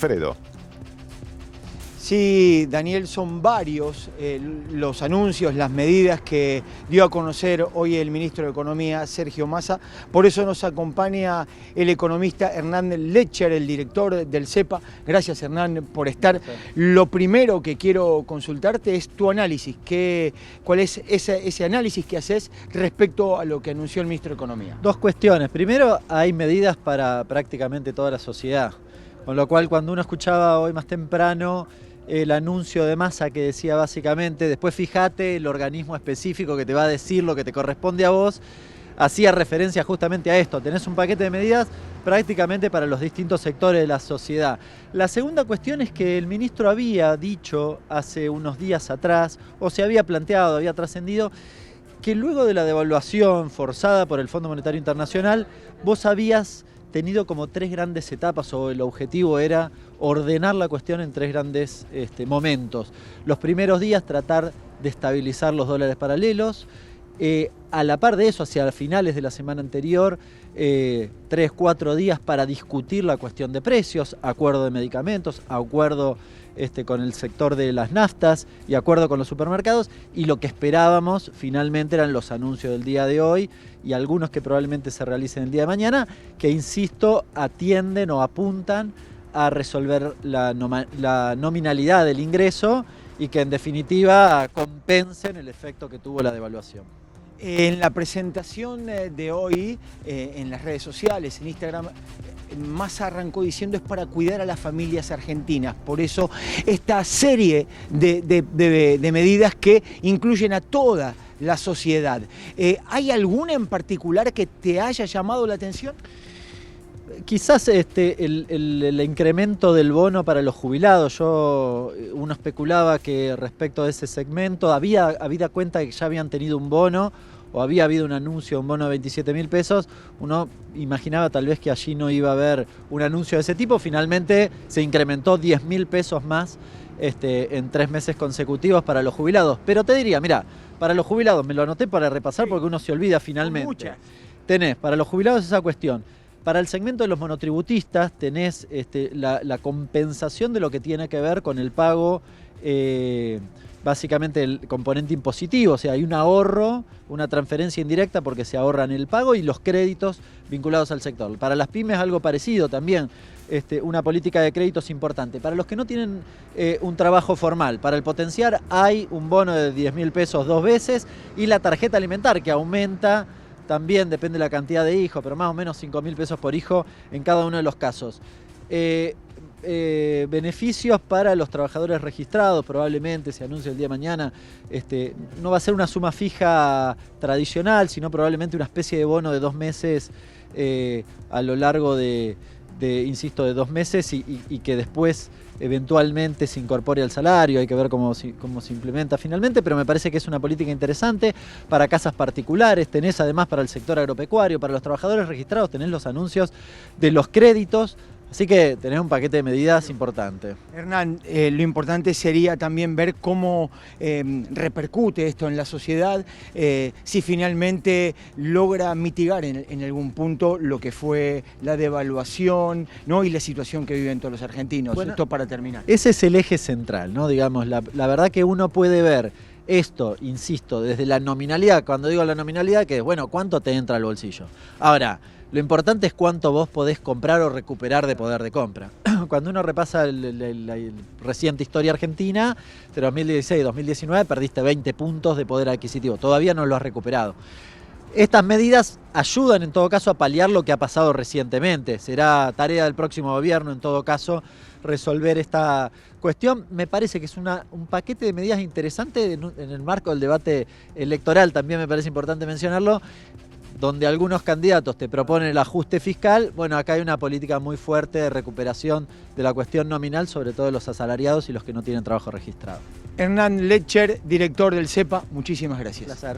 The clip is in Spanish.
Alfredo. Sí, Daniel, son varios los anuncios, las medidas que dio a conocer hoy el ministro de Economía, Sergio Massa. Por eso nos acompaña el economista Hernán Lecher, el director del CEPA. Gracias, Hernán, por estar. Lo primero que quiero consultarte es tu análisis. ¿Cuál es ese análisis que haces respecto a lo que anunció el ministro de Economía? Dos cuestiones. Primero, hay medidas para prácticamente toda la sociedad. Con lo cual, cuando uno escuchaba hoy más temprano el anuncio de Massa que decía básicamente, después fíjate el organismo específico que te va a decir lo que te corresponde a vos, hacía referencia justamente a esto. Tenés un paquete de medidas prácticamente para los distintos sectores de la sociedad. La segunda cuestión es que el ministro había dicho hace unos días atrás, o se había planteado, había trascendido, que luego de la devaluación forzada por el Fondo Monetario Internacional, vos habías tenido como tres grandes etapas, o el objetivo era ordenar la cuestión en tres grandes momentos. Los primeros días tratar de estabilizar los dólares paralelos, a la par de eso, hacia finales de la semana anterior, 3-4 días para discutir la cuestión de precios, acuerdo de medicamentos, acuerdo con el sector de las naftas y acuerdo con los supermercados, y lo que esperábamos finalmente eran los anuncios del día de hoy y algunos que probablemente se realicen el día de mañana, que insisto, atienden o apuntan a resolver la nominalidad del ingreso y que en definitiva compensen el efecto que tuvo la devaluación. En la presentación de hoy, en las redes sociales, en Instagram, Massa arrancó diciendo es para cuidar a las familias argentinas. Por eso esta serie de medidas que incluyen a toda la sociedad. ¿Hay alguna en particular que te haya llamado la atención? Quizás el incremento del bono para los jubilados. Uno especulaba que respecto de ese segmento habida cuenta de que ya habían tenido un bono o había habido un anuncio de un bono de 27.000 pesos, uno imaginaba tal vez que allí no iba a haber un anuncio de ese tipo. Finalmente se incrementó 10.000 pesos más en 3 meses consecutivos para los jubilados. Pero te diría, mira, para los jubilados, me lo anoté para repasar porque uno se olvida finalmente. Tenés para los jubilados esa cuestión. Para el segmento de los monotributistas tenés la compensación de lo que tiene que ver con el pago, básicamente el componente impositivo, o sea, hay un ahorro, una transferencia indirecta porque se ahorran el pago y los créditos vinculados al sector. Para las pymes algo parecido también, una política de créditos importante. Para los que no tienen un trabajo formal, para el potenciar hay un bono de 10.000 pesos 2 veces y la tarjeta alimentar que aumenta. También depende de la cantidad de hijos, pero más o menos 5.000 pesos por hijo en cada uno de los casos. Beneficios para los trabajadores registrados, probablemente se anuncia el día de mañana. No va a ser una suma fija tradicional, sino probablemente una especie de bono de 2 meses a lo largo insisto, de 2 meses y que después eventualmente se incorpore al salario. Hay que ver cómo se implementa finalmente, pero me parece que es una política interesante para casas particulares. Tenés además para el sector agropecuario, para los trabajadores registrados, tenés los anuncios de los créditos. Así que tenés un paquete de medidas importante. Hernán, lo importante sería también ver cómo repercute esto en la sociedad, si finalmente logra mitigar en algún punto lo que fue la devaluación, ¿no? Y la situación que viven todos los argentinos. Bueno, esto para terminar. Ese es el eje central, ¿no? Digamos, la verdad que uno puede ver esto, insisto, desde la nominalidad. Cuando digo la nominalidad, que es, bueno, ¿cuánto te entra al bolsillo? Ahora, lo importante es cuánto vos podés comprar o recuperar de poder de compra. Cuando uno repasa la reciente historia argentina, de 2016 y 2019, perdiste 20 puntos de poder adquisitivo. Todavía no lo has recuperado. Estas medidas ayudan en todo caso a paliar lo que ha pasado recientemente. Será tarea del próximo gobierno en todo caso resolver esta cuestión. Me parece que es un paquete de medidas interesante en el marco del debate electoral, también me parece importante mencionarlo, donde algunos candidatos te proponen el ajuste fiscal. Bueno, acá hay una política muy fuerte de recuperación de la cuestión nominal, sobre todo de los asalariados y los que no tienen trabajo registrado. Hernán Lecher, director del CEPA, muchísimas gracias. Un placer.